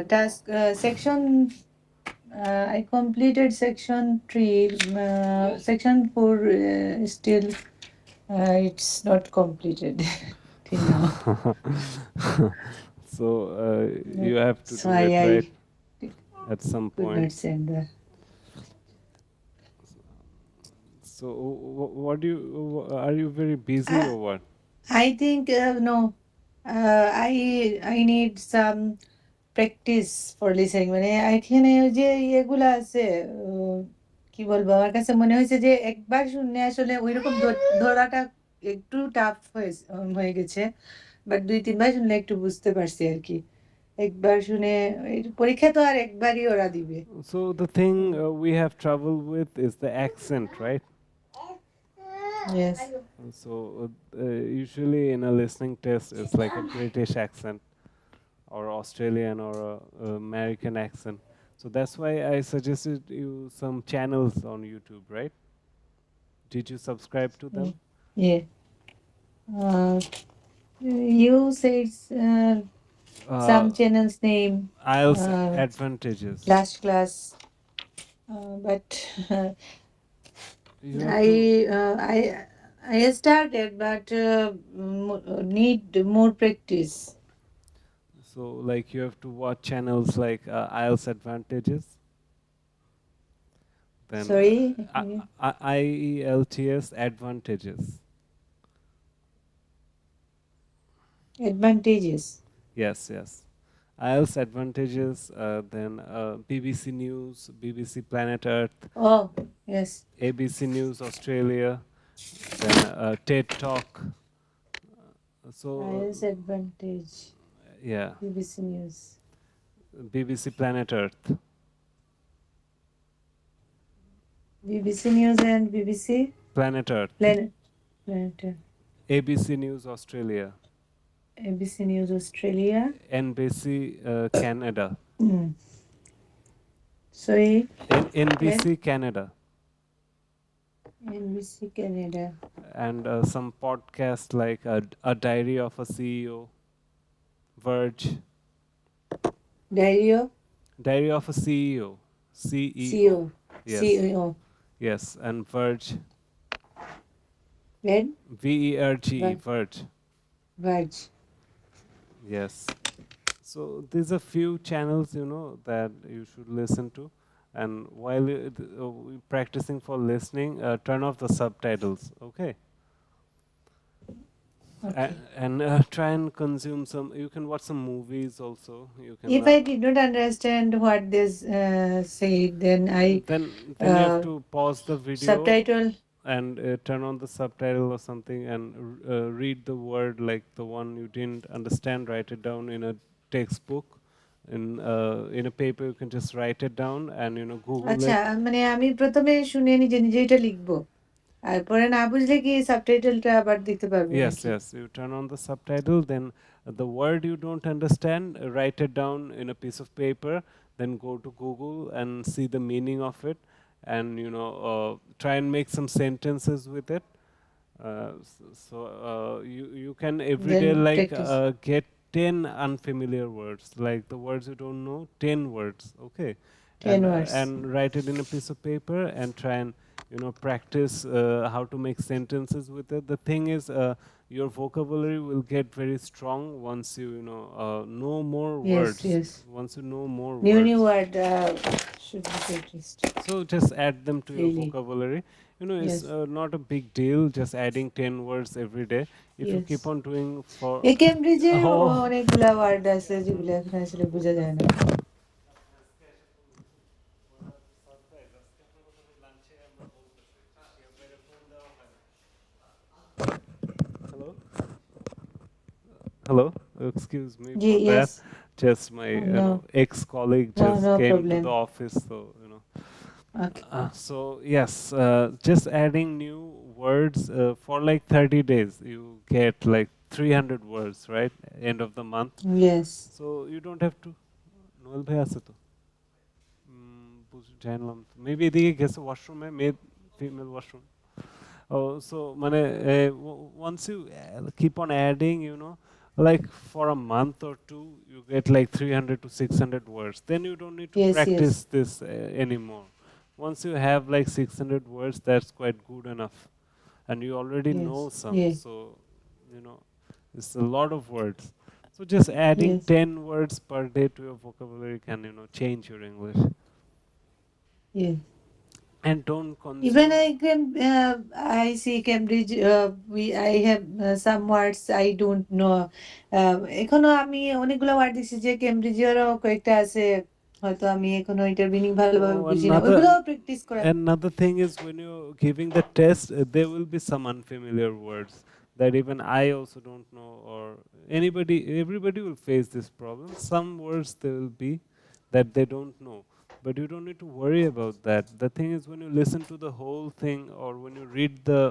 Task section. I completed section 3. Section 4 still it's not completed till now. So you have to That's do why it I right at some could point. not send the. So what do you are you very busy I, or what? I think no. I need some practice for listening মানে এখানে ওই যে ইয়েগুলো আছে কি বলবো আমার কাছে মনে হয়েছে যে একবার শুনলে আসলে ওইরকম ধরাটা একটু টাফ হয়ে গেছে বাট 2-3 বার শুনলে একটু বুঝতে পারছি আর কি একবার শুনে পরীক্ষা তো আর একবারই ওরা দিবে So the thing we have trouble with is the accent, right? Yes. So usually in a listening test, it's like a British accent or Australian or American accent. So that's why I suggested you some channels on YouTube, right? Did you subscribe to them? Yeah. Uh, you said Uh, some channels name IELTS advantages. last class, but You have to. I started, but need more practice. So like you have to watch channels like IELTS advantages, then Sorry, IELTS advantages. advantages. Yes, yes. IELTS advantages, then BBC News, BBC Planet Earth, Oh, yes. ABC News Australia, then TED Talk. So, IELTS advantage. yeah, BBC News. BBC Planet Earth, BBC News and BBC Planet Earth, Planet. Planet. ABC News Australia, ABC News Australia. NBC Canada, Sorry, NBC Canada, NBC Canada. and some podcasts like A Diary of a CEO, Verge, Diary Diary of a CEO, CEO. CEO. Yes, CEO. yes, and Verge, When? VERGE, Verge. Verge. Yes. So there's a few channels, that you should listen to. And while practicing for listening, turn off the subtitles, okay? Okay. And try and consume some. You can watch some movies also. You can. If I did not understand what this said, then I Then you have to pause the video subtitle. and turn on the subtitle or something and read the word like the one you didn't understand. Write it down in a textbook. In a paper, you can just write it down and Google আচ্ছা it. মানে আমি প্রথমে শুনে নিজে নিজে এটা লিখবো আর পরে না বুঝলে কি সাবটাইটেলটা আবার দেখতে পারবো Yes, নাকি yes. You turn on the subtitle, then the word you don't understand, write it down in a piece of paper, then go to Google and see the meaning of it, and try and make some sentences with it. You can every then day like practice get 10 unfamiliar words, like the words you don't know, 10 words, okay, 10 and words write it in a piece of paper and try and practice how to make sentences with it. The thing is, your vocabulary will get very strong once know more yes words. yes Once you know more new words, word should be practiced so just add them to your daily vocabulary. It's yes not a big deal, just adding 10 words every day. If you yes keep on doing for. এই কেমব্রিজের Oh, অনেকগুলা word আছে যেগুলো এখন আসলে বোঝা যায় না hello? Hello? Excuse me G for yes that. Just my no ex-colleague no just no came to problem the office, so okay So yes, just adding new words for like 30 days, you get like 300 words, right? End of the month. yes So you don't have to. Noel bhai আছে তো? জানলাম তো। Maybe এদিকে গেছে ওয়াশরুমে, মেয়ে female washroom. Oh, so মানে once you keep on adding, like for a month or two, you get like 300 to 600 words. Then you don't need to Yes, practice yes, this anymore. Once you have like 600 words, that's quite good enough. And you already know yes, some. yeah, So, you know, it's a lot of words. So just adding yes, 10 words per day to your vocabulary can, change your English. yes. And don't Even consume. I can, I see Cambridge. I have some words I don't know. এখনো আমি অনেকগুলো word দিছি যে কেমব্রিজেরও কয়েকটা আছে হয়তো আমি এখনো এটার মিনিং ভালোভাবে Oh, বুঝি না, ওইগুলোও প্র্যাকটিস করা। another thing is when you're giving the test, there will be some unfamiliar words that even I also don't know, or everybody will face this problem. Some words there will be that they don't know, but you don't need to worry about that. The thing is, when you listen to the whole thing or when you read the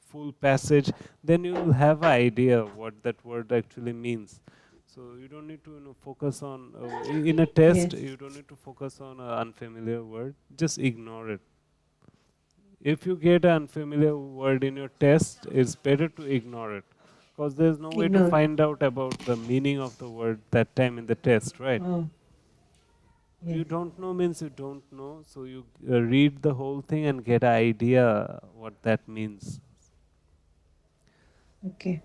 full passage, then you'll have an idea what that word actually means. So you don't need to focus on in a test. Yes, You don't need to focus on an unfamiliar word. Just ignore it. If you get an unfamiliar word in your test, it's better to ignore it because there's no way to ignore. find out about the meaning of the word that time in the test, right? Oh, You yes, don't know means you don't know, so you read the whole thing and get an idea what that means. okay.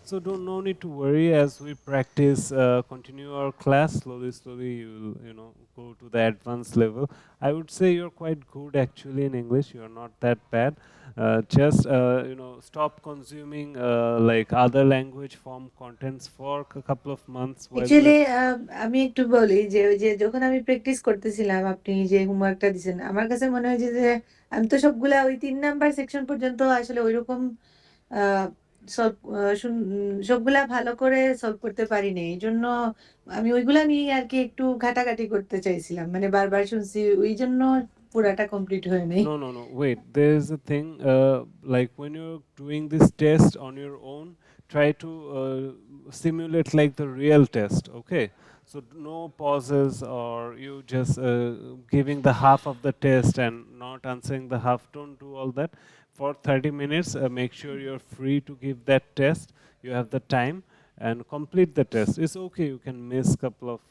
So don't no need to worry as we practice, continue our class slowly. Slowly, you'll go to the advanced level. I would say you're quite good actually in English. You're not that bad. Just stop consuming like other language form contents for a couple of months while actually we're. আমি একটু বলি যে ওই যে যখন আমি practice করতেছিলাম আপনি যে হোমওয়ার্কটা দিছেন আমার কাছে মনে হয় যে যে আমি তো সবগুলা ওই ৩ নাম্বার সেকশন পর্যন্ত আসলে ওইরকম আহ, সলভ সবগুলা ভালো করে সলভ করতে পারিনি, এই জন্য আমি ওইগুলা নিয়ে আর কি একটু ঘাটাঘাটি করতে চাইছিলাম, মানে বারবার শুনছি, ওই জন্য পুরাটা কমপ্লিট হয় নাই। No, no, no. Wait, there's a thing. Like when you're doing this test on your own, try to simulate like the real test. Okay, so no pauses or you just giving the half of the test and not answering the half. Don't do all that. For 30 minutes, make sure you're free to give that test. You have the time and complete the test. It's okay. You can miss couple of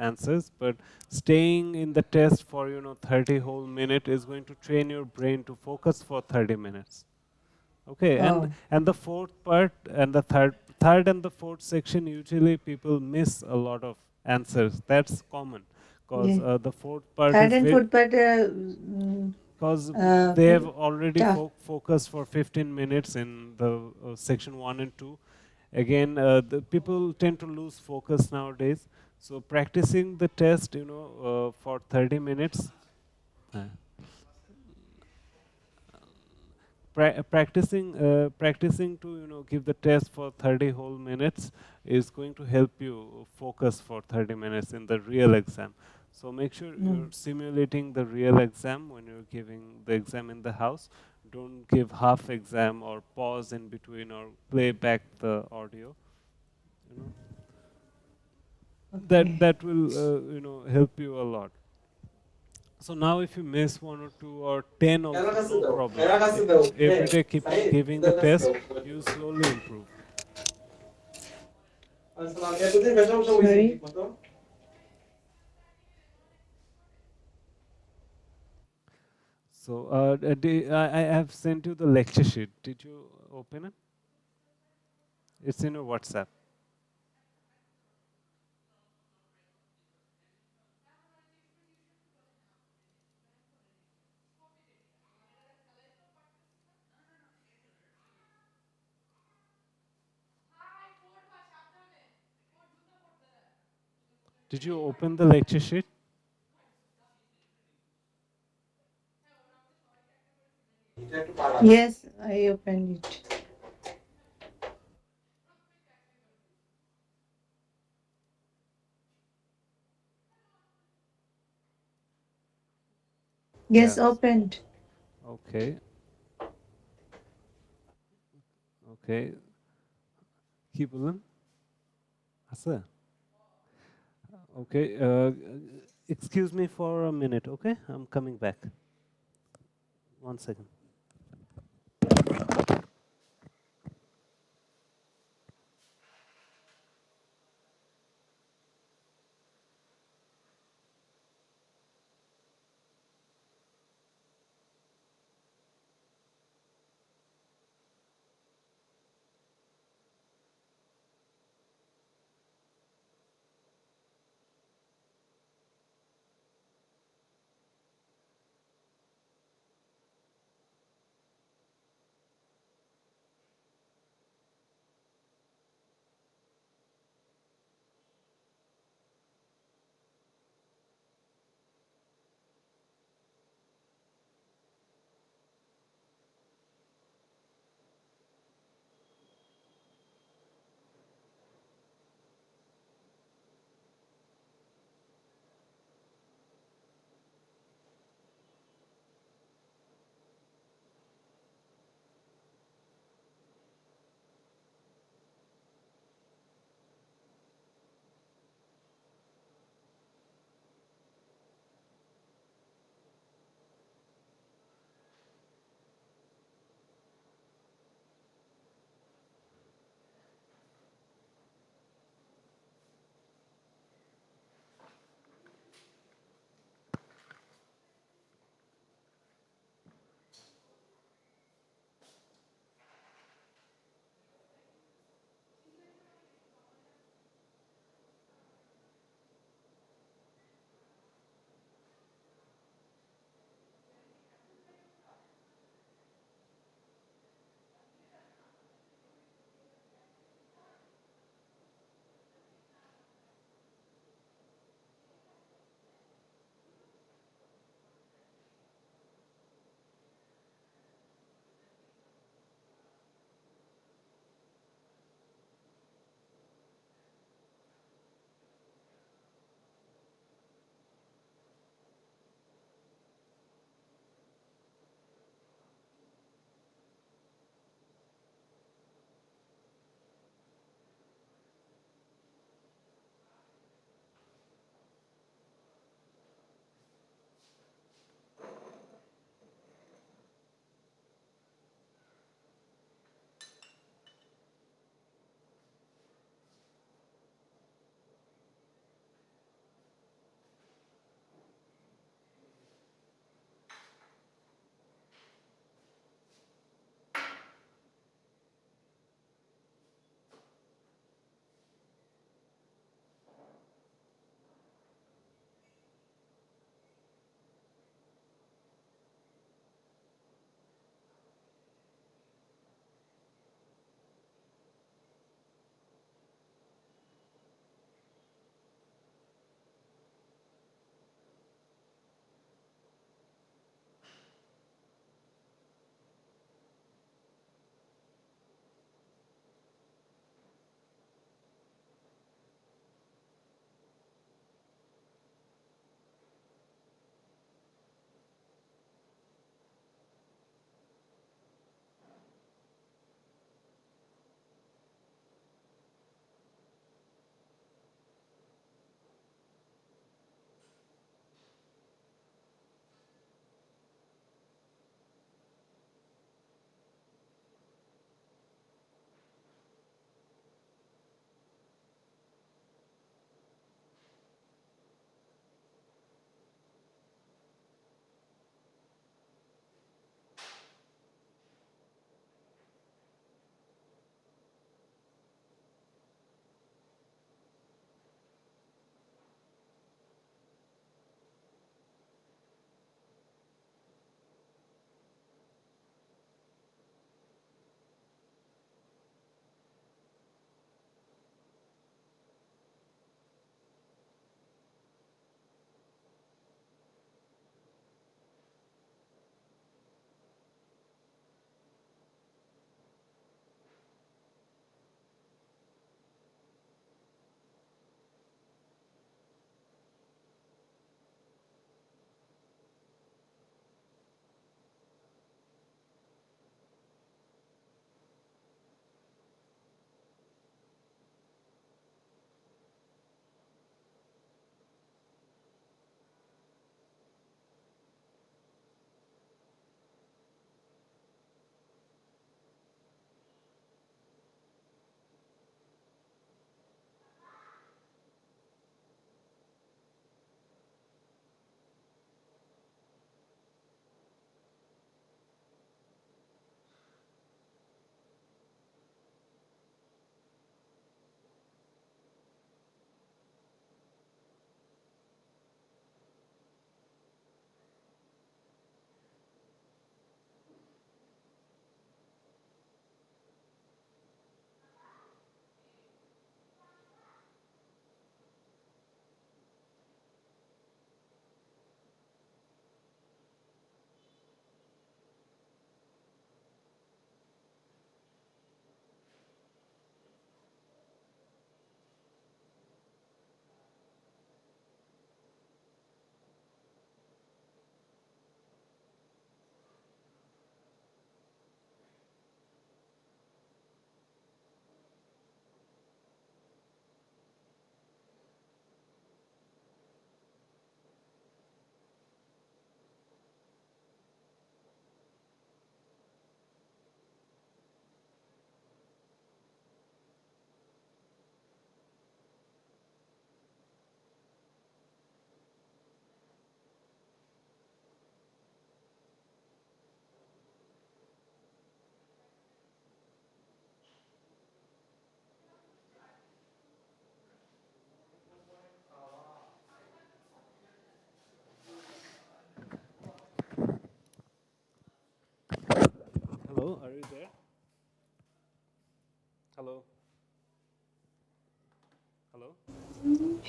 answers, but staying in the test for 30 whole minute is going to train your brain to focus for 30 minutes. Okay, and ও, and the fourth part and the third and the fourth section, usually people miss a lot of answers. That's common because the fourth part third is and very, fourth part because they have already tough. focused for 15 minutes in the section 1 and 2. Again, the people tend to lose focus nowadays, so practicing the test for 30 minutes, uh, practicing to give the test for 30 whole minutes is going to help you focus for 30 minutes in the real exam. So make sure you're simulating the real exam when you're giving the exam in the house. Don't give half exam or pause in between or play back the audio. You know okay, that will help you a lot. So now if you miss one or two or 10 also, no problem. Every day keep on giving the test, you slowly improve. Sorry. So I have sent you the lecture sheet. Did you open it? It's in your WhatsApp. Did you open the lecture sheet? Yes, I opened it. Yes, Yes. opened. Okay. Okay. কি বললেন? আছে? Okay. Excuse me for a minute, okay? I'm coming back. 1 second.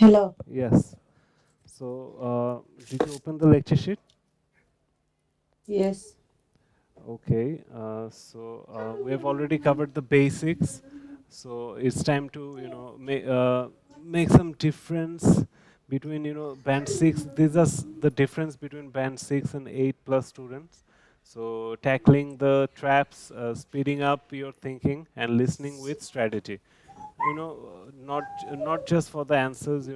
Hello. Yes. So, did you open the lecture sheet? Yes. Okay. We have already covered the basics. So it's time to make some difference between band six. These are the difference between band six and 8+ students. So tackling the traps, speeding up your thinking, and listening with strategy. Not just for the answers.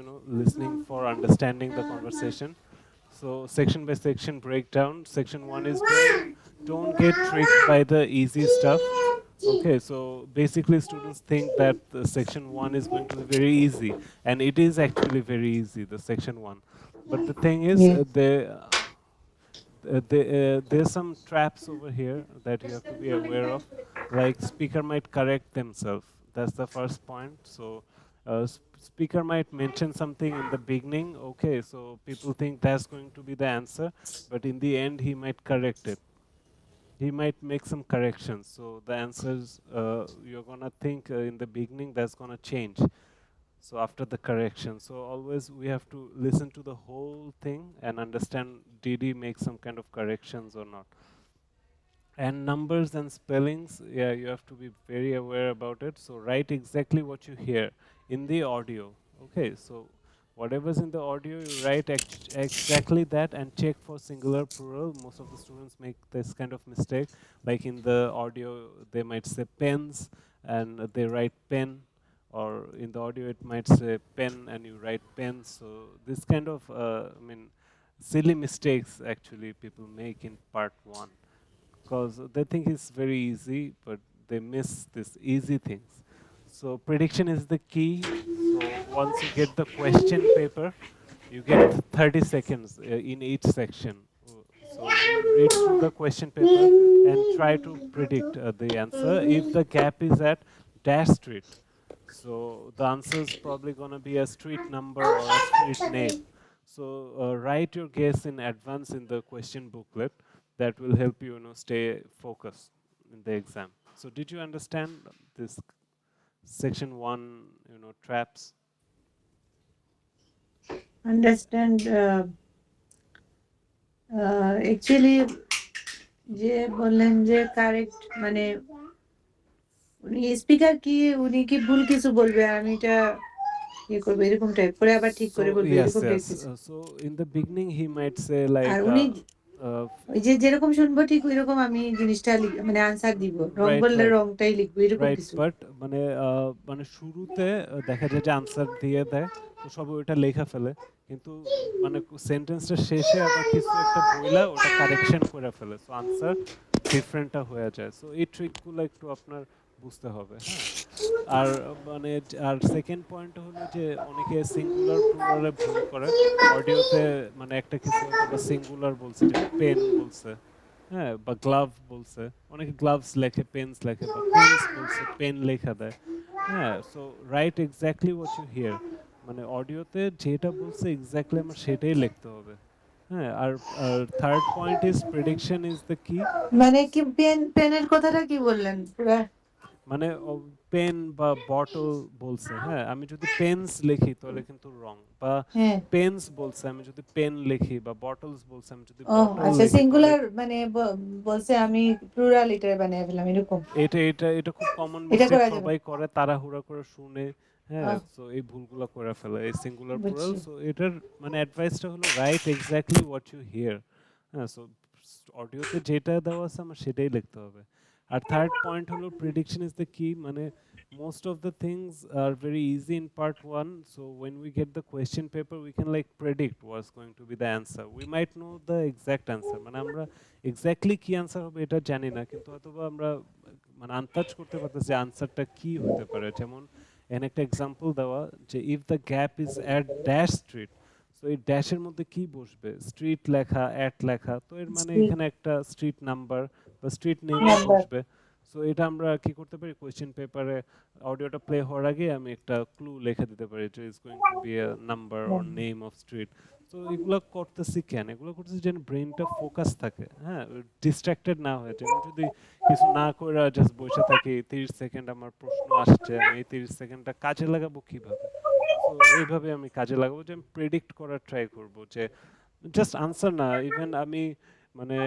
Listening for understanding the conversation. So section by section breakdown. Section one is don't get tricked by the easy stuff. Okay, so basically students think that the section one is going to be very easy, and it is actually very easy, the section one. But the thing is, Yeah. there's some traps over here that you have to be aware of. Like speaker might correct themselves. That's the first point. So speaker might mention something in the beginning. Okay, so people think that's going to be the answer, but in the end he might correct it. He might make some corrections. So the answers you're gonna think in the beginning, that's gonna change. So after the correction, so always we have to listen to the whole thing and understand, did he make some kind of corrections or not. And numbers and spellings, yeah, you have to be very aware about it. So write exactly what you hear in the audio. Okay, so whatever's in the audio, you write exactly that and check for singular, plural. Most of the students make this kind of mistake. Like in the audio, they might say pens and they write pen, or in the audio, it might say pen and you write pen. So this kind of, silly mistakes actually people make in part one, because they think it's very easy, but they miss these easy things. So prediction is the key. So once you get the question paper, you get 30 seconds in each section. So you read through the question paper and try to predict the answer. If the gap is at dash street, so the answer is probably going to be a street number or a street name. So write your guess in advance in the question booklet. That will help you, stay focused in the exam. So did you understand this section one, traps? Understand. Actually, যে বললেন যে correct মানে উনি speaker কি উনি কি ভুল কিছু বলবে আর আমি এটা ইয়ে করবো এরকম টাইপ করে আবার ঠিক করে So বলবে yes, এরকম টাইপ yes. কিছু So in the beginning, he might say আর like, উনি uh, ওই যে যেরকম শুনবো ঠিক ওইরকম আমি জিনিসটা মানে আনসার দিব রং right, বললে right. রংটাই লিখবো এরকম রাইট, কিছু বাট মানে শুরুতে দেখা যায় যে আনসার দিয়ে দেয়, তো সবাই ওইটা লেখা ফেলে, কিন্তু মানে সেন্টেন্সটা শেষে আবার কিছু একটা বইলা ওটা কারেকশন করে ফেলে, সো আনসার ডিফারেন্টটা হয়ে যায়। সো এই ট্রিকগুলো একটু আপনার বুঝতে হবে, হ্যাঁ। আর আর সেকেন্ড পয়েন্ট হলো যে অনেকে সিঙ্গুলার প্লুরালে ভুল করে। অডিওতে মানে একটা কিছু হয়তো বা সিঙ্গুলার বলছে, যেমন পেন বলছে, হ্যাঁ, বা গ্লাভ বলছে, অনেকে গ্লাভস লেখে পেন্স লেখে, বা পেন্স বলছে পেন লেখা দেয়, হ্যাঁ। So right exactly what you hear, মানে অডিওতে যেটা বলছে এক্স্যাক্টলি আমার সেটাই লিখতে হবে, হ্যাঁ। আর third point is prediction is the কি। মানে কি পেনের কথাটা কি বললেন পুরা মানে পেন বা বটল বলছে, হ্যাঁ, আমি যদি পেন্স লিখি তাহলে কিন্তু রং, বা হ্যাঁ পেন্স বলছে আমি যদি পেন লিখি, বা বটলস বলছে আমি যদি ও বটল আচ্ছা লিখি তাহলে। সিঙ্গুলার মানে বলছে আমি প্লুরাল এটা বানিয়ে ফেললাম এরকম এটা খুব কমন এটা মিস্টেক, করা যাবে সবাই করে তাড়াহুড়া করে শুনে, হ্যাঁ। আহ সো এই ভুলগুলো করে ফেলে এই সিঙ্গুলার প্লুরাল। বুঝছি সো এটার মানে অ্যাডভাইসটা হলো right exactly what you hear, হ্যাঁ। সো অডিওতে যেটা দেওয়া আছে আমার সেটাই লিখতে হবে। আর থার্ড পয়েন্ট হলো প্রেডিকশন ইজ দ্য কি, মানে most of the things are very easy in part one, so when we get the question paper we can like predict what's going to be the answer. We might know the exact answer, মানে আমরা exactly কি answer হবে এটা জানি না, কিন্তু হয়তোবা আমরা মানে আন্দাজ করতে পারতেছি আনসারটা কি হতে পারে। যেমন এখানে একটা এক্সাম্পল দেওয়া, যে if the gap is at dash street, so এই ড্যাশের মধ্যে কি বসবে, স্ট্রিট লেখা, অ্যাট লেখা, তো এর মানে এখানে একটা স্ট্রিট নাম্বার বা স্ট্রিট নেমই নাম্বার বসবে। সো এটা আমরা কি করতে পারি, কোয়েশ্চেন পেপারে অডিওটা প্লে হওয়ার আগে আমি একটা ক্লু লিখে দিতে পারি, যে is going to be a number or name of street. তো এগুলো করতেছি কেন, এগুলো করতেছি যেন ব্রেনটা ফোকাস থাকে, হ্যাঁ, ডিস্ট্রাক্টেড না হয়। যেমন যদি কিছু না করে জাস্ট বসে থাকি, 30 সেকেন্ড আমার প্রশ্ন আসছে, আমি এই 30 সেকেন্ডটা কাজে লাগাবো কিভাবে। সো এইভাবে আমি কাজে লাগাবো যে আমি প্রেডিক্ট করার ট্রাই করব যে জাস্ট আনসার না, ইভেন আমি মানে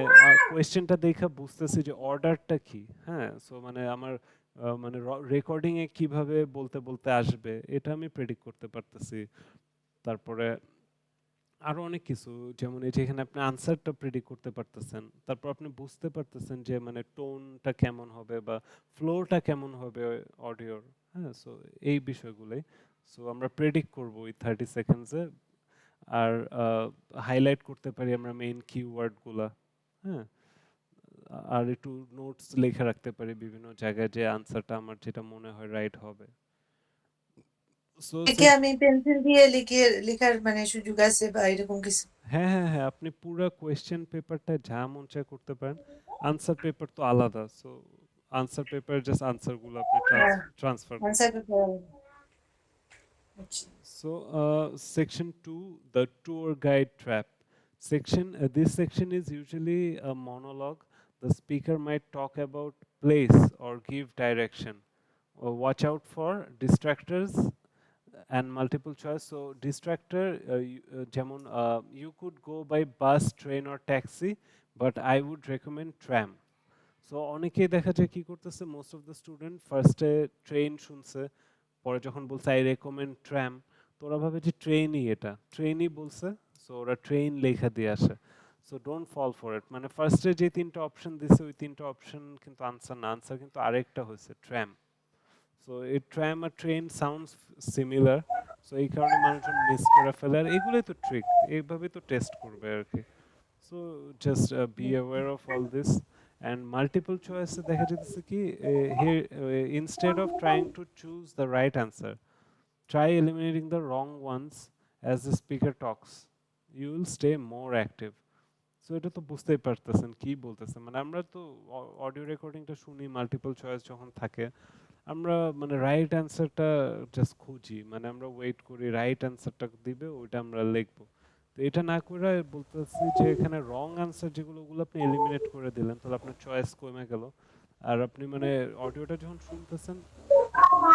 কোয়েশ্চেনটা দেখে বুঝতেছি যে অর্ডারটা কি। হ্যাঁ, সো মানে আমার মানে রেকর্ডিং এ কিভাবে বলতে বলতে আসবে এটা আমি প্রেডিক্ট করতে পারতেছি। তারপরে আরো অনেক কিছু, যেমন এই যে এখানে আপনি আনসারটা প্রেডিক্ট করতে পারতেছেন, তারপর আপনি বুঝতে পারতেছেন যে মানে টোনটা কেমন হবে বা ফ্লোটা কেমন হবে অডিওর। হ্যাঁ, সো এই বিষয়গুলোই সো আমরা প্রেডিক্ট করব ওই 30 সেকেন্ডসে। আর হাইলাইট করতে পারি আমরা মেইন কিওয়ার্ডগুলা। হ্যাঁ, আর একটু নোটস লিখে রাখতে পারি বিভিন্ন জায়গায় যে আনসারটা আমার যেটা মনে হয় রাইট হবে। সো একে আমি পেন্সিল দিয়ে লেখার মানে সুযোগ আছে বা এরকম কিছু? হ্যাঁ, হ্যাঁ, হ্যাঁ, আপনি পুরা কোয়েশ্চেন পেপারটা যা মন চায় করতে পারেন। আনসার পেপার তো আলাদা। So answer paper just answer গুলো আপনি হ্যাঁ, ট্রান্সফার আনসার করবেন। পেপার। আচ্ছা। So, section 2, the tour guide trap. This section is usually a monologue. The speaker might talk about place or give direction. Watch out for distractors and multiple choice. So, distractor, you could go by bus, train, or taxi, but I would recommend tram. So অনেকেই দেখা যায় কি করতেছে, most of the student ফার্স্টে train শুনছে, পরে যখন বলছে আই রেকমেন্ড ট্রাম, তো ওরা ভাবে যে ট্রেনই, এটা ট্রেনই বলছে, সো ওরা ট্রেন লেখা দিয়ে আসে। So don't fall for it, মানে ফার্স্টে যে তিনটা অপশন দিছে ওই তিনটা অপশন কিন্তু আনসার না, আনসার কিন্তু আরেকটা হয়েছে ট্রাম। সো এই ট্রাম আর ট্রেন সাউন্ডস সিমিলার, সো এই কারণে মানুষজন মিস করে ফেলে। আর এগুলোই তো ট্রিক, এইভাবেই তো টেস্ট করবে আর কি। So just be aware of all this. And multiple choice দেখা যেতেছে কি, here instead of trying to choose the right answer, try eliminating the wrong ones as the speaker talks. You will stay more active. So এটা তো বুঝতেই পারতেছেন কি বলতেছে, মানে আমরা তো অডিও রেকর্ডিংটা শুনি মাল্টিপল চয়েস যখন থাকে, আমরা মানে রাইট অ্যান্সারটা জাস্ট খুঁজি, মানে আমরা ওয়েট করি রাইট অ্যান্সারটা দিবে ওইটা আমরা লিখবো। তো এটা না করে বলতেছি যে এখানে রং অ্যান্সার যেগুলো ওগুলো আপনি এলিমিনেট করে দিলেন, তাহলে আপনার চয়েস কমে গেল। আর আপনি মানে অডিওটা যখন শুনতেছেন,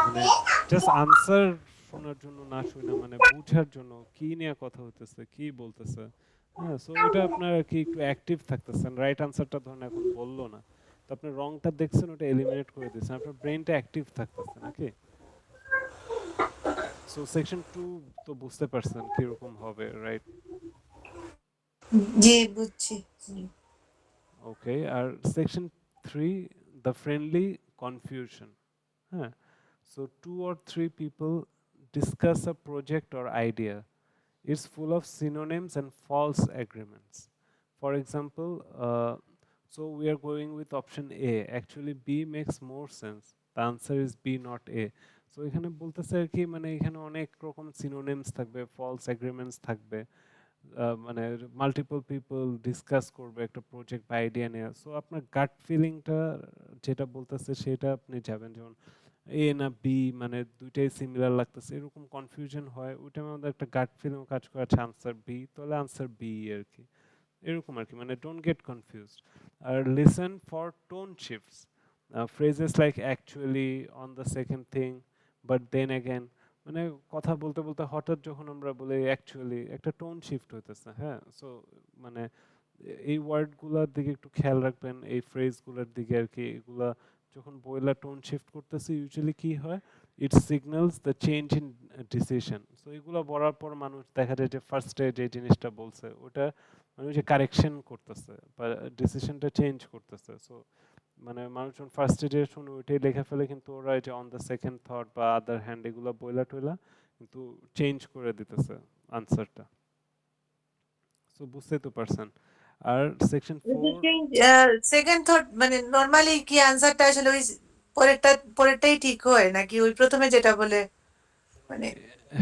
মানে জাস্ট আনসার শোনার জন্য না শুনে মানে বুঝার জন্য কি নিয়ে কথা হইতেছে কি বলতেছে। হ্যাঁ, সো ওইটা আপনার আর কি একটু অ্যাক্টিভ থাকতেছেন, রাইট আনসারটা ধরেন এখন বললো না, তো আপনি রংটা দেখছেন ওটা এলিমিনেট করে দিয়েছেন, আপনার ব্রেনটা অ্যাক্টিভ থাকতেছে নাকি। সো সেকশন 2 তো বুঝতে পারছেন কিরকম হবে, রাইট? জি, বুঝছি। জি। ওকে, আর সেকশন 3, দ্য ফ্রেন্ডলি কনফিউশন। হ্যাঁ, so 2 or 3 people discuss a project or idea. It's full of synonyms and false agreements. For example, so we are going with option A. Actually, B makes more sense. The answer is B, not A. So এখানে বলতেছে আর কি, মানে এখানে অনেক রকম synonyms থাকবে, false agreements থাকবে, মানে মাল্টিপল পিপল ডিসকাস করবে একটা প্রজেক্ট বা আইডিয়া নিয়ে। সো আপনার গাট ফিলিংটা যেটা বলতেছে সেটা আপনি যাবেন, যেমন এ না বি, মানে দুইটাই সিমিলার লাগতেছে এরকম কনফিউশন হয়, ওইটা আমাদের একটা গাট ফিলিং কাজ করে, আচ্ছা আনসার বি, তাহলে আনসার বি আর কি, এরকম আর কি, মানে ডোন্ট গেট কনফিউজড। আর listen for tone shifts, phrases like actually, on the second thing, but then again, মানে কথা বলতে বলতে হঠাৎ যখন আমরা বলি অ্যাকচুয়ালি, একটা টোন শিফট হইতেছে। হ্যাঁ, সো মানে এই ওয়ার্ডগুলোর দিকে একটু খেয়াল রাখবেন, এই ফ্রেজগুলোর দিকে আর কি, এগুলা যখন বইলা টোন শিফট করতেছে ইউজুয়ালি কি হয়, it signals the change in decision. So এগুলো বলার পর মানুষ দেখা যায় যে ফার্স্টে যে জিনিসটা বলছে ওটা মানে ওই যে কারেকশন করতেছে বা ডিসিশনটা চেঞ্জ করতেছে। সো মানে মানুষজন ফার্স্টে যে শুনে ওইটাই লেখা ফেলে, কিন্তু ওরা এই যে অন দ্য সেকেন্ড থট বা আদার হ্যান্ড এগুলো বইলা টইলা কিন্তু চেঞ্জ করে দিতেছে আনসারটা। সো বুঝতেই তো পারছেন। আর সেকশন 4, সেকেন্ড থট মানে নরমালি কি আনসারটা আসলে ওই পরেরটা পরেরটাই ঠিক হয় নাকি ওই প্রথমে যেটা বলে মানে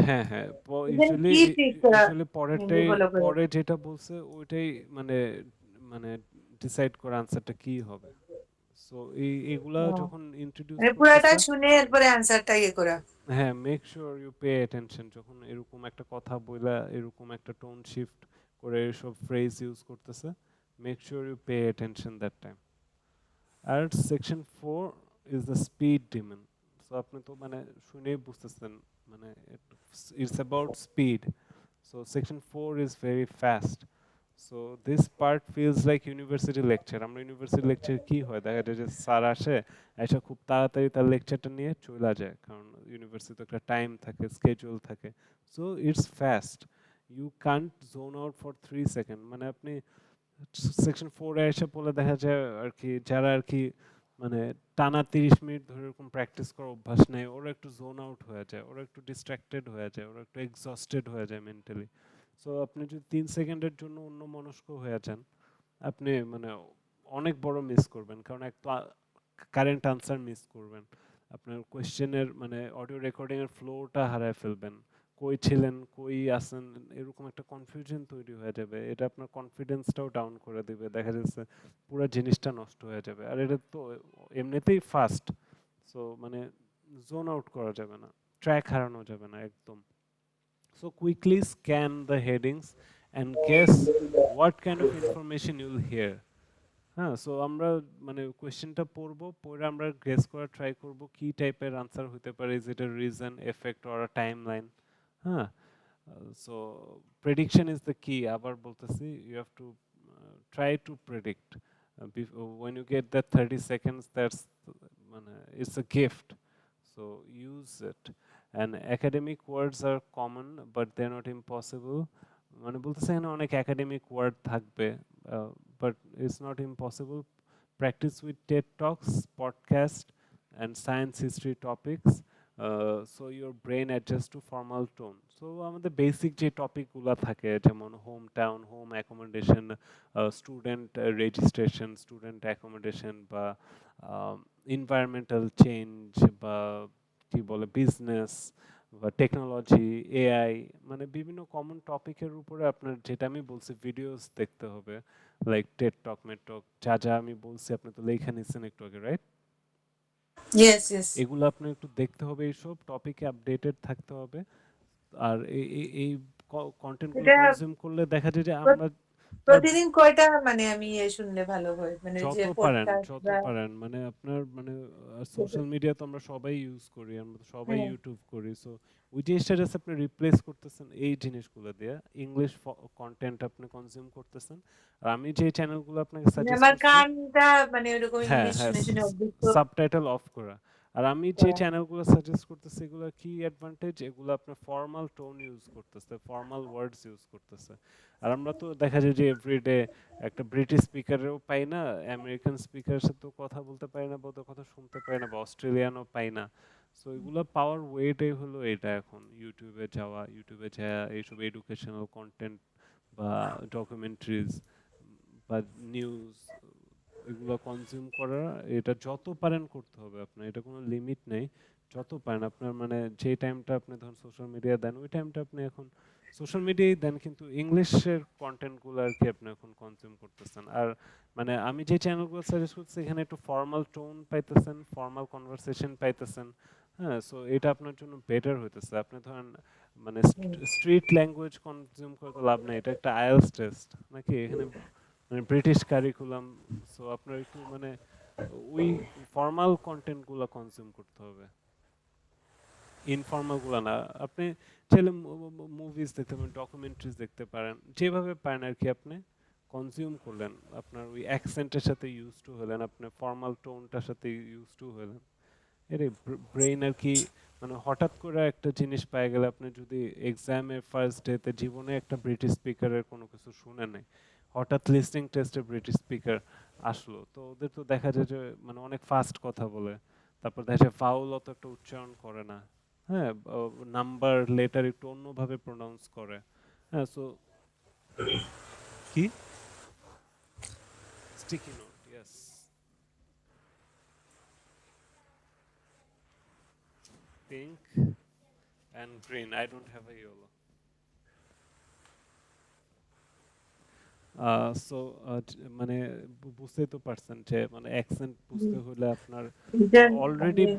হ্যাঁ, হ্যাঁ, এখানে ইউজুয়ালি কি ট্রিক করা ইউজুয়ালি মেনলি পরেরটাই, ফলো করে? পরে যেটা বলছে ওইটাই মানে মানে ডিসাইড করে আনসারটা কি হবে। সো এগুলা ও, যখন ইন্ট্রোডিউস মানে পুরাটা করতেছে, শুনে এরপরে আনসারটা ইয়ে করা। হ্যাঁ, make sure you pay attention, যখন এরকম একটা কথা বইলা এরকম একটা টোন শিফট করে এসব ফ্রেজ ইউজ করতেছে, make sure you pay attention that time. আর section 4 is the speed demon. So আপনি তো মানে শুনেই বুঝতেছেন মানে it's about speed. So section 4 is very fast. So this part feels like university lecture. আমরা ইউনিভার্সিটি লেকচার কি হয়, দেখা যায় যে স্যার আসে, এসে খুব তাড়াতাড়ি তার লেকচারটা নিয়ে চলে যায়, কারণ ইউনিভার্সিটিতে একটা টাইম থাকে, স্কেজুল থাকে। So it's fast, you can't zone out for 3 second. মানে আপনি সেকশন 4 এ এসে পড়লে দেখা যায় আর কি, যারা আর কি মানে টানা 30 মিনিট ধরে এরকম প্র্যাকটিস করার অভ্যাস নেই, ওরা একটু জোন আউট হয়ে যায়, ওরা একটু ডিস্ট্রাক্টেড হয়ে যায়, ওরা একটু এক্সস্টেড হয়ে যায় মেন্টালি। সো আপনি যদি 3 সেকেন্ডের জন্য অন্য মনস্ক হয়ে যান, আপনি মানে অনেক বড় মিস করবেন, কারণ এক তো কারেন্ট আনসার মিস করবেন, আপনার কোয়েশ্চেনের মানে অডিও রেকর্ডিং এর ফ্লোটা হারায় ফেলবেন, কই ছিলেন কই আছেন এরকম একটা কনফিউশন তৈরি হয়ে যাবে, এটা আপনার কনফিডেন্সটাও ডাউন করে দিবে, দেখা যাচ্ছে পুরো জিনিসটা নষ্ট হয়ে যাবে। আর এটা তো এমনিতেই ফাস্ট, সো মানে জোন আউট করা যাবে না, ট্র্যাক হারানো যাবে না একদম। So quickly scan the headings and guess what kind of information you'll hear. হ্যাঁ, সো আমরা মানে কোয়েশ্চেনটা পড়বো, পড়ে আমরা গেস করার ট্রাই করব কি টাইপের আনসার হতে পারে, is it a reason, effect or a timeline. হ্যাঁ, so prediction is the key, আবার বলতেছি, you have to try to predict when you get that 30 seconds, that's মানে it's a gift, so use it. And academic words are common but they're not impossible, মানে বলতেছে এখানে অনেক academic word থাকবে, but it's not impossible. Practice with TED Talks, podcast, and science history topics, so your brain adjusts to formal tone. So আমাদের basic যে টপিকগুলো থাকে, যেমন home town, home accommodation, student registration, student accommodation, বা environmental change, বা কি বলে business, বা টেকনোলজি, এআই, মানে বিভিন্ন কমন টপিকের উপরে আপনার, যেটা আমি বলছি ভিডিওস দেখতে হবে, লাইক টেড টক, মেড টক, যা যা আমি বলছি আপনি তো লেখা নিচ্ছেন একটু আগে, রাইট? Yes, yes. এগুলো আপনার একটু দেখতে হবে, এইসব টপিকে আপডেটেড থাকতে হবে। আর এই কন্টেন্টগুলো এটা কনজিউম করলে দেখা যায় যে প্র- আমরা আর প্রতিদিন কয়টা মানে আমি শুনলে ভালো হয়, মানে ওই যে যত পারেন পডকাস্ট যত বা পারেন, মানে আপনার মানে সোশ্যাল মিডিয়া তো আমরা সবাই ইউজ করি, আমরা তো সবাই হ্যাঁ, ইউটিউব করি, সো ওই জিনিসটা জাস্ট আপনি রিপ্লেস করতেছেন এই জিনিসগুলো দিয়ে, ইংলিশ কন্টেন্ট আপনি কনজিউম করতেছেন। আর আমি যে চ্যানেলগুলো আপনাকে মানে সাজেস্ট আমার করছি, কানটা মানে ওরকম হ্যাঁ ইংলিশ হ্যাঁ, শুনে শুনে অভ্যস্ত সাবটাইটেল অফ করা। আর আমি যে করা। চ্যানেলগুলো সাজেস্ট করতেছি, এগুলোর কি অ্যাডভান্টেজ, এগুলো আপনার ফর্মাল টোন ইউজ করতেছে, ফর্মাল ওয়ার্ডস ইউজ করতেছে। আর আমরা তো দেখা যায় যে এভরিডে একটা ব্রিটিশ স্পিকারেও পাই না, আমেরিকান স্পিকারের সাথেও কথা বলতে পারি না, বা ওদের কথা শুনতে পারি না, বা অস্ট্রেলিয়ানও পাই না। সো এগুলো পাওয়ার ওয়েটাই হলো এটা, এখন ইউটিউবে যাওয়া, ইউটিউবে যাওয়া এইসব এডুকেশনাল কন্টেন্ট বা ডকুমেন্টারিজ বা নিউজ, এগুলো কনজিউম করা, এটা যত পারেন করতে হবে আপনার, এটা কোনো লিমিট নেই, যত পারেন আপনার, মানে যে টাইমটা আপনি ধরুন সোশ্যাল মিডিয়া দেন, ওই টাইমটা আপনি এখন সোশ্যাল মিডিয়াই দেন, কিন্তু ইংলিশের কন্টেন্টগুলো আর কি আপনি এখন কনজিউম করতেছেন। আর মানে আমি যে চ্যানেলগুলো সাজেস্ট করছি, এখানে একটু ফর্মাল টোন পাইতেছেন, ফর্মাল কনভারসেশন পাইতেছেন। হ্যাঁ, সো এটা আপনার জন্য বেটার হইতেছে। আপনি ধরেন মানে হুম। স্ট্রিট ল্যাঙ্গুয়েজ কনজিউম করে তো লাভ নেই, এটা একটা আইএলটিএস টেস্ট নাকি, এখানে মানে ব্রিটিশ কারিকুলাম, সো আপনার একটু মানে ওই ফর্মাল কন্টেন্টগুলো কনজিউম করতে হবে, ইনফর্মাল গুলো না। আপনি চাইলে মুভিজ দেখতে পারেন, ডকুমেন্টারিজ দেখতে পারেন, যেভাবে পারেন আর কি আপনি কনজিউম করলেন, আপনার ওই অ্যাকসেন্টের সাথে ইউজ টু হলেন, আপনার ফর্মাল টোনটার সাথে ইউজ টু হলেন। এরে ব্রেইন আর কি, মানে হঠাৎ করে একটা জিনিস পেয়ে গেলে, আপনি যদি এক্সামের ফার্স্ট ডেতে জীবনে একটা ব্রিটিশ স্পিকারের কোনো কিছু শুনে নাই, হঠাৎ লিসনিং টেস্টে ব্রিটিশ স্পিকার আসলো, তো ওদের তো দেখা যায় যে মানে অনেক ফাস্ট কথা বলে, তারপর দেখা যায় ফাউল অত একটা উচ্চারণ করে না, হ্যাঁ, নাম্বার লেটার একটু অন্যভাবে প্রোনাউন্স করে। হ্যাঁ, সো কি sticky note, yes, pink and green, I don't have a yellow. So মানে বুঝতেই তো পারছেন যে মানে অ্যাকসেন্ট বুঝতে হলে আপনার এটা অলরেডি মানে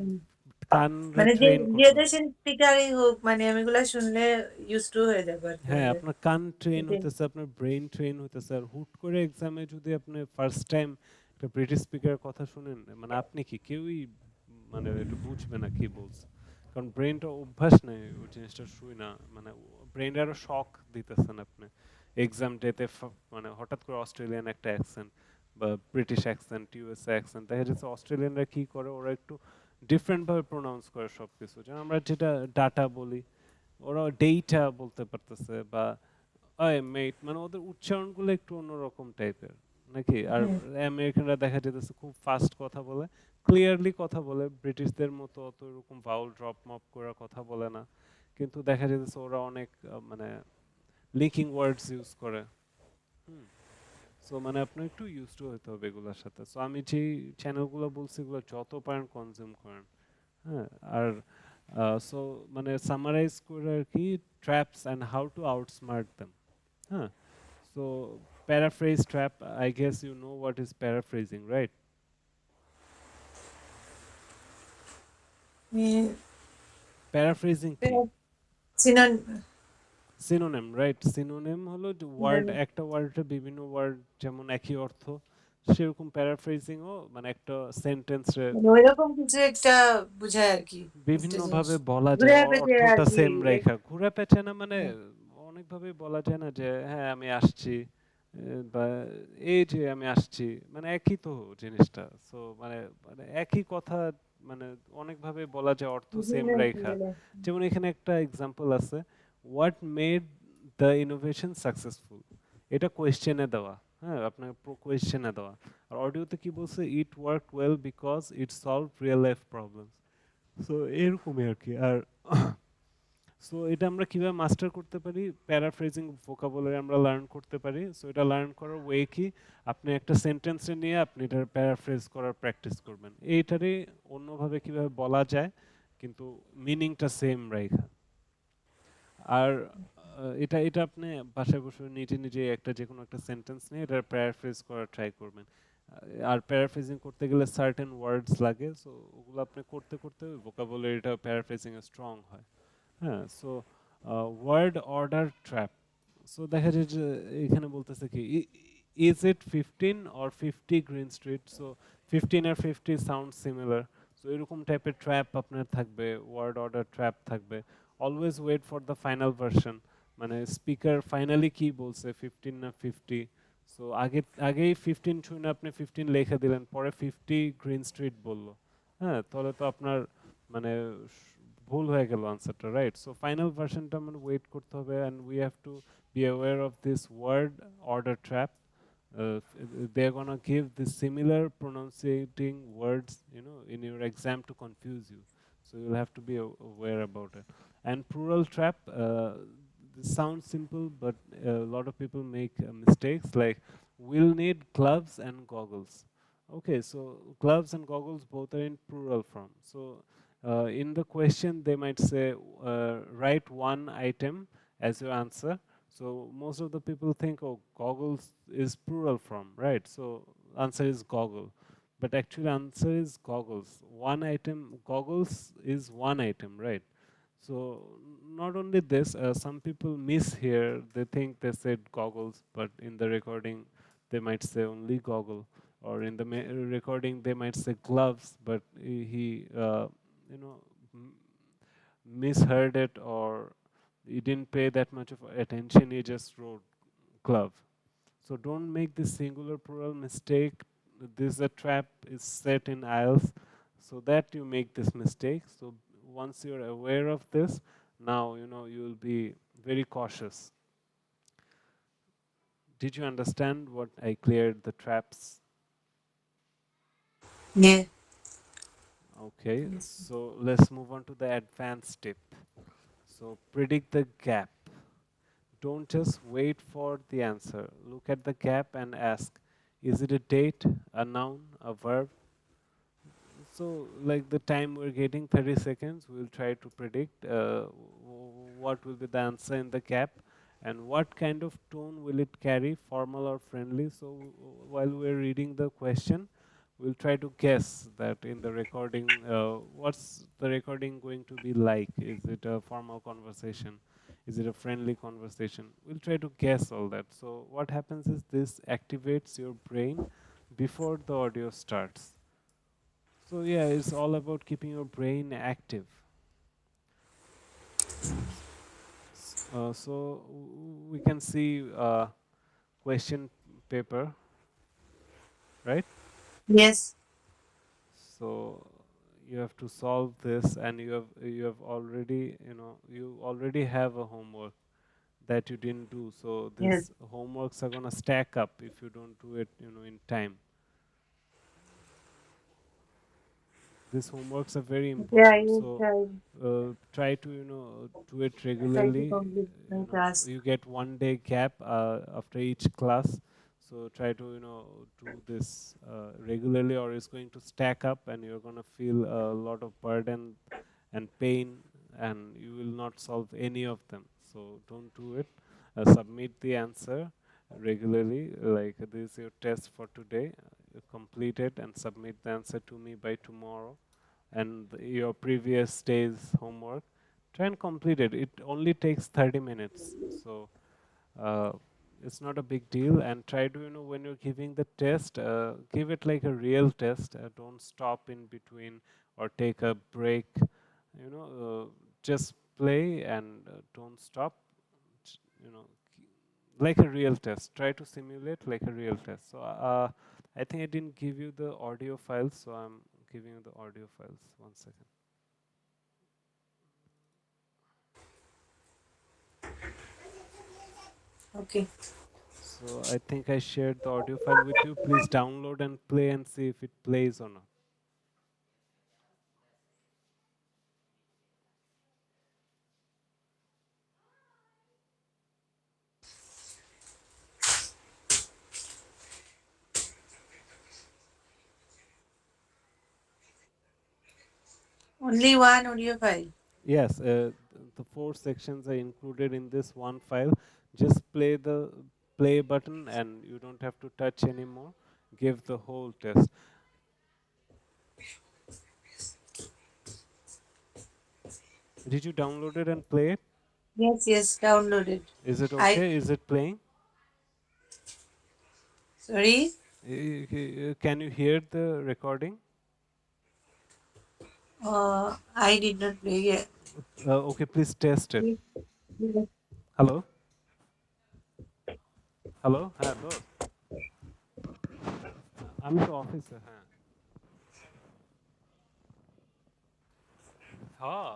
কানরে মানে যে ট্রেন যে করতে হবে। দেশের স্পিকারই হোক, মানে আমি এগুলা শুনলে ইউজ টু হয়ে যাবো আর কি হ্যাঁ, ওদের। আপনার কান ট্রেন এটাই। হইতেছে, আপনার ব্রেইন ট্রেন হইতেছে, আর হুট করে এক্সামে যদি আপনি ফার্স্ট টাইম একটা ব্রিটিশ স্পিকারের কথা শুনেন, মানে আপনি কি কেউই মানে এটা বুঝবে না কি বলছে, কারণ ব্রেনটা অভ্যাস নেই ওই জিনিসটা শুই না, মানে ব্রেনটা আরো শখ দিতেছেন আপনি এক্সাম ডেতে, মানে হঠাৎ করে অস্ট্রেলিয়ান একটা অ্যাকসেন্ট বা ব্রিটিশ অ্যাকসেন্ট, ইউএসএ অ্যাকসেন্ট, দেখা যাচ্ছে অস্ট্রেলিয়ানরা কি করে, ওরা একটু ডিফারেন্ট ভাবে প্রোনাউন্স করে সবকিছু, যেমন আমরা যেটা ডাটা বলি ওরা ডেইটা বলতে পারতেছে, বা আই মেট, মানে ওদের উচ্চারণগুলো একটু অন্যরকম টাইপের নাকি। আর হুম। আমেরিকানরা দেখা যেতেছে খুব ফাস্ট কথা বলে, ক্লিয়ারলি কথা বলে, ব্রিটিশদের মতো অত এরকম ভাউল ড্রপ মপ করে কথা বলে না, কিন্তু দেখা যেতেছে ওরা অনেক মানে লিঙ্কিং ওয়ার্ডস ইউজ করে। হুম। সো মানে আপনার একটু ইউজ টু হতে হবে এগুলোর সাথে। সো আমি যেই চ্যানেলগুলো বলছি এগুলো যত পারেন কনজিউম করেন। হ্যাঁ। আর সো মানে সামারাইজ করে আর কি, traps and how to outsmart them. হ্যাঁ। So paraphrase trap, I guess you know what is paraphrasing, right? Paraphrasing কি? সিনন সিনোনিম, রাইট? সিনোনিম হলো ওয়ার্ড, একটা ওয়ার্ডের বিভিন্ন ওয়ার্ড যেমন একই অর্থ, সেরকম প্যারাফ্রেজিংও মানে একটা সেন্টেন্সের মানে ওইরকম কিছু একটা বোঝায় আর কি, একটা জিনিস বিভিন্নভাবে বলা ঘুরে যায়, পেঁচে আর অর্থটা কি। সেম রেখা, ঘুরে পেঁচে না, মানে অনেকভাবে বলা যায় না যে হ্যাঁ আমি আসছি, বা এই যে আমি আসছি, মানে একই তো জিনিসটা। সো মানে মানে একই কথা, মানে অনেকভাবে বলা যায়, অর্থ সেম বিভিন্ন রেখা। লেভেলে। যেমন এখানে একটা এক্সাম্পল আছে, what made the innovation successful, এটা কোয়েশ্চেনে দেওয়া। হ্যাঁ, আপনার কোয়েশ্চেনে দেওয়া। আর অডিওতে কি বলছে, it work well because it solve real life problem. So এরকমই আর কি। আর সো এটা আমরা কিভাবে মাস্টার করতে পারি, প্যারাফ্রেজিং ভোকাবুলারি আমরা লার্ন করতে পারি। সো এটা লার্ন করার ওয়ে কি, আপনি একটা সেন্টেন্সে নিয়ে আপনি এটার প্যারাফ্রেজ করার প্র্যাকটিস করবেন, এইটারই অন্যভাবে কিভাবে বলা যায় কিন্তু মিনিংটা সেম রাখা। আর এটা এটা আপনি বাসায় বসে নিজে নিজে একটা যে কোনো একটা সেন্টেন্স নিয়ে এটার প্যারাফ্রেজ করার ট্রাই করবেন। আর প্যারাফ্রেজিং করতে গেলে সার্টেন ওয়ার্ডস লাগে, সো ওগুলো আপনি করতে করতে ভোকাবুলারিটা প্যারাফ্রেজিং এ স্ট্রং হয়। হ্যাঁ। So word order trap. So দেখা যায় যে এখানে বলতেছে কি, is it 15 or 50 green street, so 15 আর 50 সাউন্ড সিমিলার। সো এরকম টাইপের ট্র্যাপ আপনার থাকবে, ওয়ার্ড অর্ডার ট্র্যাপ থাকবে। Always wait for the final version, মানে স্পিকার ফাইনালি কি বলছে, 15 না 50। সো আগেই 15 শুনে আপনি 15 লিখে দিলেন, পরে 50 গ্রিন স্ট্রিট বললো। হ্যাঁ, তাহলে তো আপনার মানে ভুল হয়ে গেল আনসারটা, রাইট? সো ফাইনাল ভার্সনটা মানে ওয়েট করতে হবে, and we have to be aware of this word order trap. They're gonna give the similar pronunciating words, you know, in your exam to confuse you. So you'll have to be aware about it. And plural trap, this sounds simple, but a lot of people make mistakes. Like, we'll need gloves and goggles. Okay, so gloves and goggles both are in plural form. So in the question, they might say, write one item as your answer. So most of the people think, oh, goggles is plural form, right? So answer is goggle. But actually answer is goggles. One item, goggles is one item, right? So not only this, some people miss here. They think they said goggles, but in the recording they might say only goggle, or in the recording they might say gloves, but he you know m- misheard it, or he didn't pay that much of attention. He just wrote glove. So don't make this singular plural mistake. This is a trap is set in IELTS so that you make this mistake. So once you're aware of this, now you know you will be very cautious. Did you understand what I cleared the traps? Yeah. Okay, so let's move on to the advanced tip. So predict the gap. Don't just wait for the answer. Look at the gap and ask, is it a date, a noun, a verb? So, like the time we're getting, 30 seconds, we'll try to predict what will be the answer in the gap and what kind of tone will it carry, formal or friendly. So, while we're reading the question, we'll try to guess that in the recording, what's the recording going to be like? Is it a formal conversation? Is it a friendly conversation? We'll try to guess all that. So, what happens is this activates your brain before the audio starts. So yeah, it's all about keeping your brain active. We can see question paper, right? Yes. So you have to solve this, and you have already, you already have a homework that you didn't do. So Yes. these homeworks are gonna stack up if you don't do it, in time. These homeworks are very Okay, I important. will So try, try to do it try to regularly. complete my task. You get 1 day gap after each class. So try to do this regularly, or it's going to stack up, and you're going to feel a lot of burden and pain, and you will not solve any of them. So don't do it. Submit the answer regularly. Like, this is your test for today. Complete it and submit the answer to me by tomorrow, and your previous day's homework. Try and complete it. It only takes 30 minutes. So uh, it's not a big deal. And try to, when you're giving the test, give it like a real test. Don't stop in between or take a break. Just play and don't stop. J- You know, like a real test. Try to simulate like a real test. So I think I didn't give you the audio files, so I'm giving you the audio files. One second. Okay. So I think I shared the audio file with you. Please download and play and see if it plays or not. Only one audio file. Yes, the four sections are included in this one file. Just play the play button, and you don't have to touch anymore. Give the whole test. Did you download it and play it? Yes, yes, downloaded. Is it I okay? Is it playing? sorry. Can you hear the recording? I did not play yet. Okay, please test it. Yes, yes. Hello? Hello, হ্যাঁ দোস্ত, আমি তো অফিসে, হ্যাঁ। হ্যাঁ,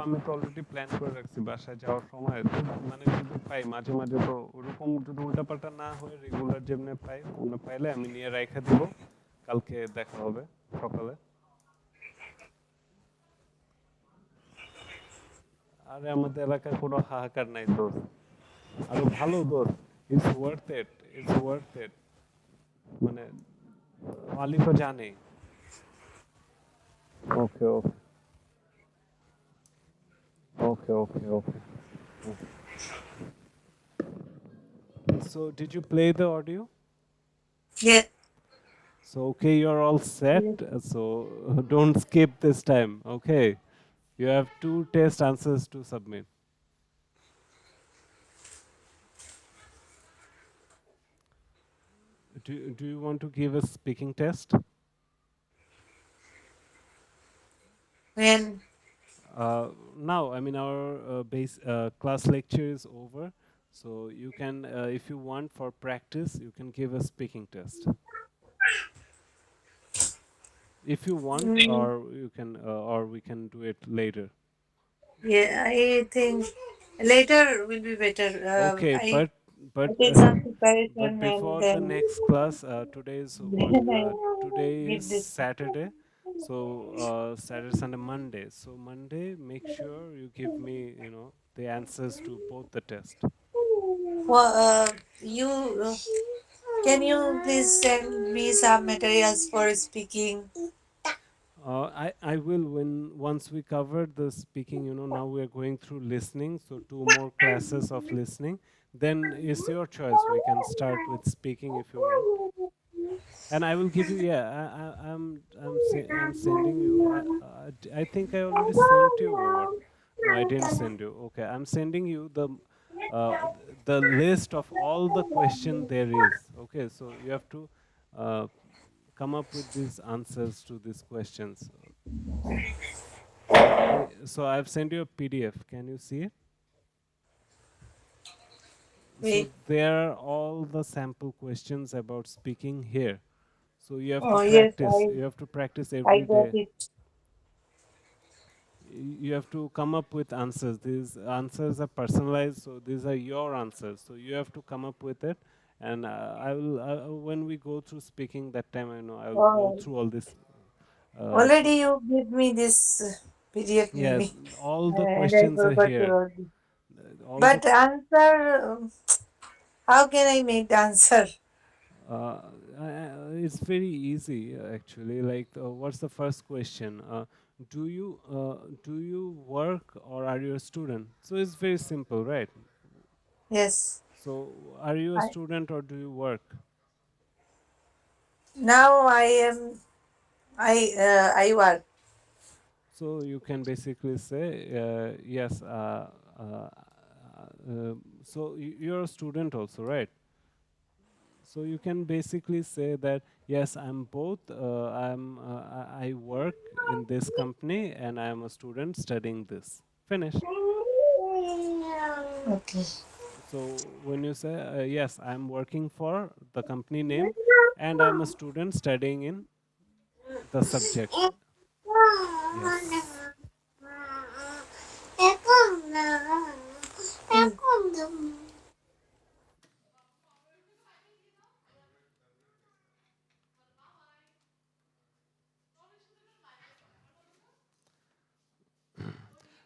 আমি তো already plan করে রাখছি বাসায় যাওয়ার সময়। তো মানে যদি পাই মাঝে মাঝে, তো ওরকম যদি উল্টাপাল্টা না হয়ে রেগুলার যেমনি পাই, ওমনি পাইলে আমি নিয়ে রাইখা দিব। কালকে দেখা হবে সকালে। আরে আমাদের এলাকায় কোনো হাহাকার নাই দোস্ত, আরো ভালো দোস্ত। It's worth it, it's worth it. মানে মালিকও জানে। ওকে ওকে ওকে ওকে ওকে। So did you play the audio? Yeah, So okay, you're all set. yes. So don't skip this time. Okay, you have two test answers to submit. Do you want to give a speaking test? When Now, I mean, our base class lecture is over. So you can, if you want for practice, you can give a speaking test. If you want, mm, or you can, or we can do it later. yeah, I think later will be better. Okay, I but I take some but preparation and before the then next class, today is what? then I Today is give this. Saturday, so Saturday, Sunday, Monday. So Monday, make sure you give me, the answers to both the test. Well, you can you please send me some materials for speaking? I will, when once we cover the speaking. Now we are going through listening, so two more classes of listening. Then it's your choice. We can start with speaking if you want. And I will give you. Yeah, I'm sending you. I think I already sent you, or what? No, I didn't send you. Okay, I'm sending you the list of all the question there is. Okay, so you have to uh, come up with these answers to these questions. So So I've sent you a PDF. Can you see it? So Wait. there are all the sample questions about speaking here. So you have to Oh yes, practice. You have to practice I every got day. it. You have to come up with answers. These answers are personalized, so these are your answers. So you have to come up with it. And I will, when we go through speaking that time, I know I will go Oh, through all this. already you give me this PDF Yeah, maybe, all the and I questions are forgot here. about it. All the But answer, how can I make the answer? Uh, it's very easy actually. Like, what's the first question? Do you work or are you a student? So it's very simple, right? Yes. So are you a I, student or do you work? now I am. I work. So you can basically say yes. So you're a student also, right? So you can basically say that yes, I'm both. I work in this company and I am a student studying this. Finish. Okay. So when you say yes, I'm working for the company name and I'm a student studying in the subject. Yes.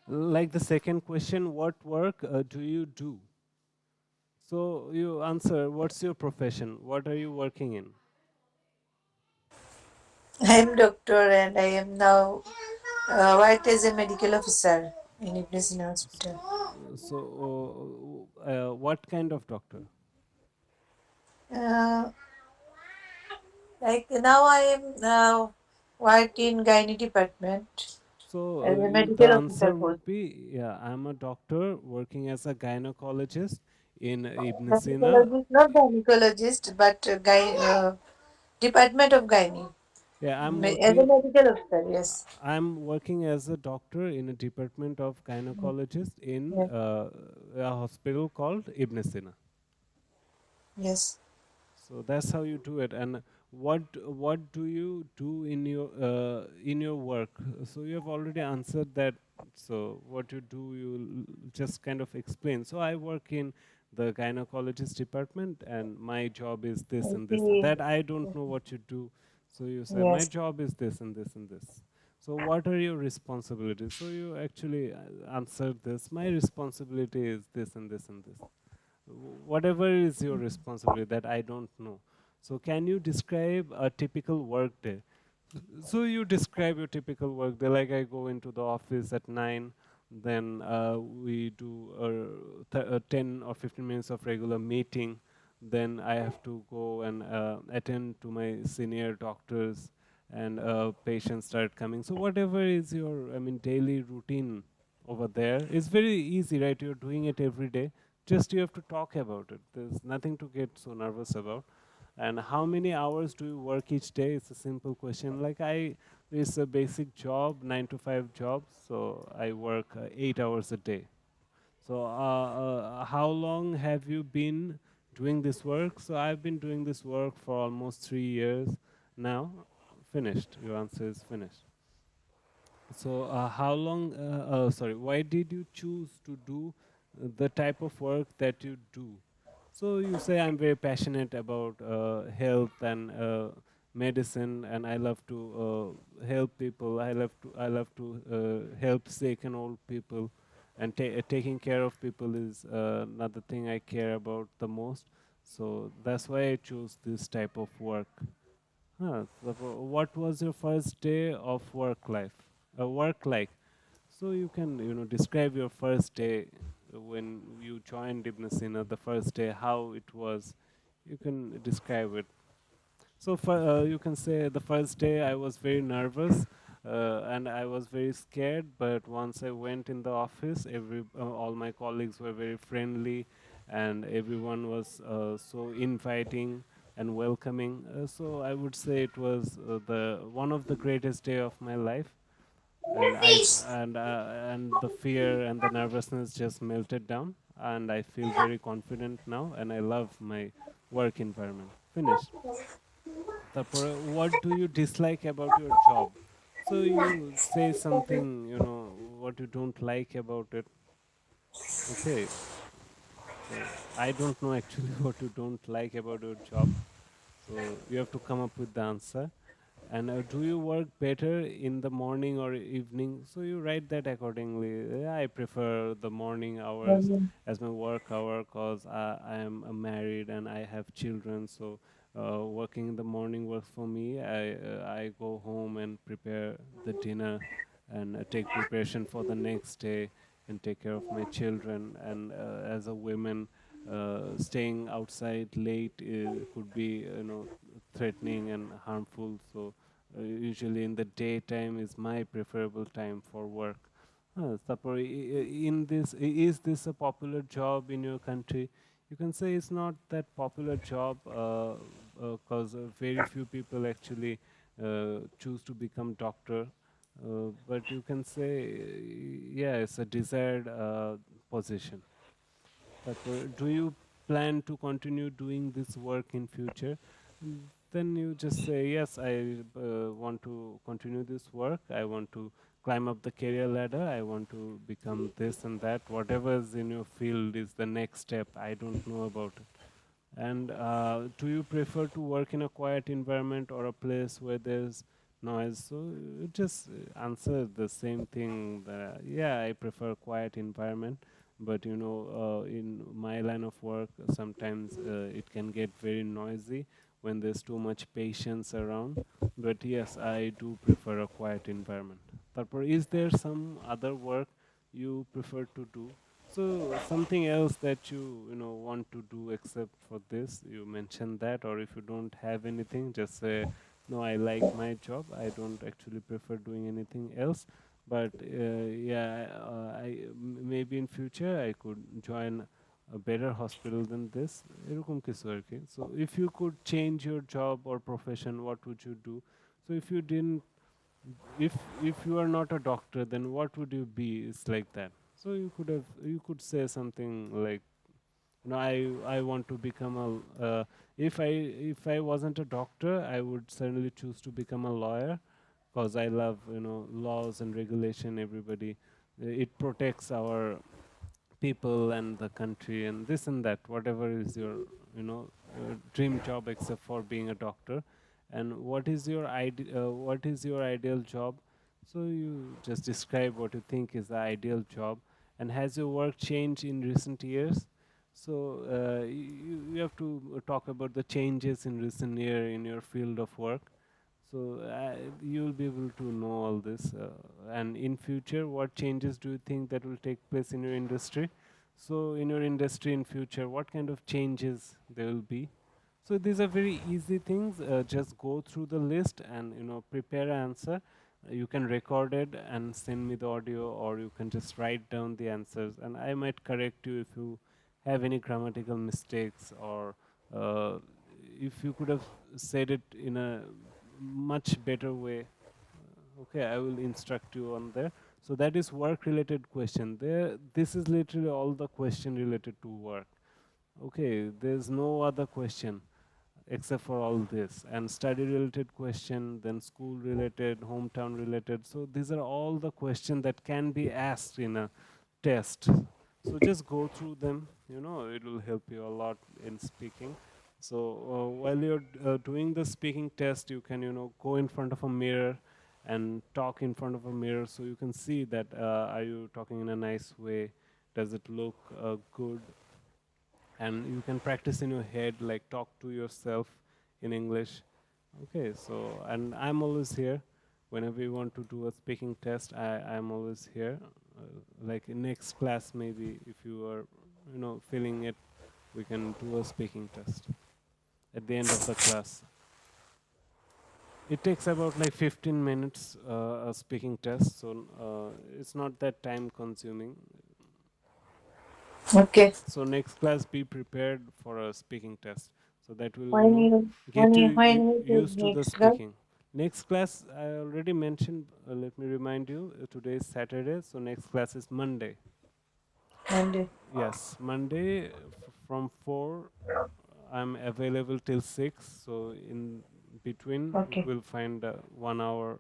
Like the second question, what work do you do? So you answer, what's your profession? What are you working in? I am doctor and I am now worked as a medical officer in Ibn Sina Hospital. What kind of doctor? Uh, like now I am work in gynae department as a The medical officer answer post. would be, yeah, I'm a doctor working as a gynecologist in Ibn Sina. Gynecologist, not gynecologist, but department of gynae. Yeah, As a medical officer, yes. I'm working as a doctor in a department of gynecologist in Yes. a hospital called Ibn Sina. Yes. So that's how you do it. And what do you do in your work? So you have already answered that. So what you do, you just kind of explain. So I work in the gynecologist department, and my job is this I and this. see. That I don't know what you do. So you say my Yes. job is this and this and this. So what are your responsibilities? So you actually answer this. My responsibility is this and this and this. Whatever is your responsibility that I don't know. So can you describe a typical work day? So you describe your typical work day, like I go into the office at 9, then we do 10 or 15 minutes of regular meeting, then I have to go and attend to my senior doctors, and patients start coming. So whatever is your, I mean, daily routine over there, it's very easy, right? You're doing it every day. Just you have to talk about it. There's nothing to get so nervous about. And how many hours do you work each day? It's a simple question. It's a basic job, 9 to 5 job. So I work 8 hours a day. So how long have you been doing this work? So I've been doing this work for almost 3 years now. Finished. Your answer is finished. So, sorry, why did you choose to do the type of work that you do? So, you say, I'm very passionate about health and medicine, and I love to help people. I love to help sick and old people, and taking care of people is another thing I care about the most. So, that's why I chose this type of work. Huh. So what was your first day of work life? Work like? So you can, describe your first day when you joined Ibn Sina, the first day, how it was. You can describe it. So you can say the first day I was very nervous and I was very scared. But once I went in the office, all my colleagues were very friendly, and everyone was so inviting and welcoming. So I would say it was the one of the greatest day of my life. and and the fear and the nervousness just melted down, and I feel very confident now, and I love my work environment. Finished. তারপরে what do you dislike about your job? So you say something, what you don't like about it. Okay, so I don't know actually what you don't like about your job. So you have to come up with the answer. And do you work better in the morning or evening? So you write that accordingly. Yeah, I prefer the morning hours as my work hour because I am married and I have children. So working in the morning works for me. I go home and prepare the dinner and take preparation for the next day and take care of my children. And as a woman, staying outside late could be threatening and harmful. So usually in the daytime is my preferable time for work. তারপর in this is this a popular job in your country? You can say it's not that popular job because very few people actually choose to become doctor. But you can say, yeah, it's a desired position. তারপর do you plan to continue doing this work in future? Then you just say yes, I want to continue this work, I want to climb up the career ladder, I want to become this and that, whatever is in your field is the next step, I don't know about it. And do you prefer to work in a quiet environment or a place where there's noise? So you just answer the same thing. That, yeah, I prefer quiet environment, but in my line of work, sometimes it can get very noisy when there's too much patience around. But yes, I do prefer a quiet environment. Tarpor, is there some other work you prefer to do? So something else that you want to do except for this, you mentioned that, or if you don't have anything, just say, no, I like my job. I don't actually prefer doing anything else. But yeah, maybe in future I could join a better hospital than this. এরকম কিছু আর কি. So if you could change your job or profession, what would you do? So if you didn't if you are not a doctor, then what would you be? It's like that. So you could say something like, I want to become a if I wasn't a doctor, I would certainly choose to become a lawyer because I love laws and regulation. Everybody, it protects our people and the country and this and that, whatever is your dream job except for being a doctor. And what is your ideal job? So you just describe what you think is the ideal job. And has your work changed in recent years? So you have to talk about the changes in recent year in your field of work. So you'll be able to know all this. And in future, what changes do you think that will take place in your industry? So in your industry in future, what kind of changes there will be? So these are very easy things. Just go through the list and prepare an answer. You can record it and send me the audio, or you can just write down the answers, and I might correct you if you have any grammatical mistakes, or uh, if you could have said it in a much better way. Okay, I will instruct you on there. So that is work related question. There, this is literally all the question related to work. Okay, there's no other question except for all this, and study related question, then school related, hometown related. So these are all the questions that can be asked in a test. So just go through them, it will help you a lot in speaking. So while you're doing the speaking test, you can go in front of a mirror and talk in front of a mirror, so you can see that are you talking in a nice way, does it look good, and you can practice in your head, like talk to yourself in English. Okay, so and I'm always here whenever you want to do a speaking test. I'm always here. Like in next class, maybe if you are feeling it, we can do a speaking test at the end of the class. It takes about like 15 minutes a speaking test, so it's not that time consuming. Okay. So next class, be prepared for a speaking test, so that will When get you when it is used to the next class? speaking. Next class, I already mentioned, let me remind you, today is Saturday, so next class is Monday. And Yes, Monday from 4, I'm available till 6, so in between, you okay, will find 1 hour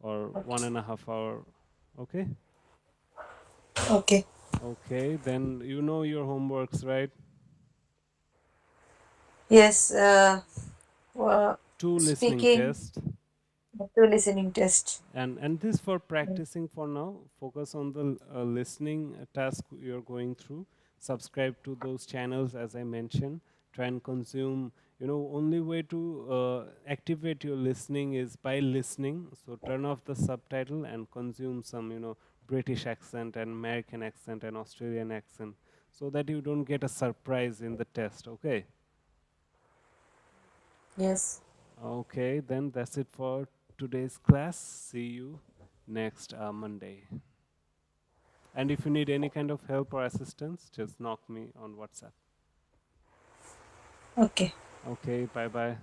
or okay, 1.5 hour. Okay? okay. Okay, then you know your homeworks, right? Yes, Two listening speaking tests. to listening test. And this for practicing for now. Focus on the listening task you're going through. Subscribe to those channels as I mentioned. Try and consume. Only way to activate your listening is by listening. So turn off the subtitle and consume some, British accent and American accent and Australian accent, so that you don't get a surprise in the test. Okay. Yes. Okay, then that's it for today's class. See you next Monday. And if you need any kind of help or assistance, just knock me on WhatsApp. Okay. Okay, bye bye.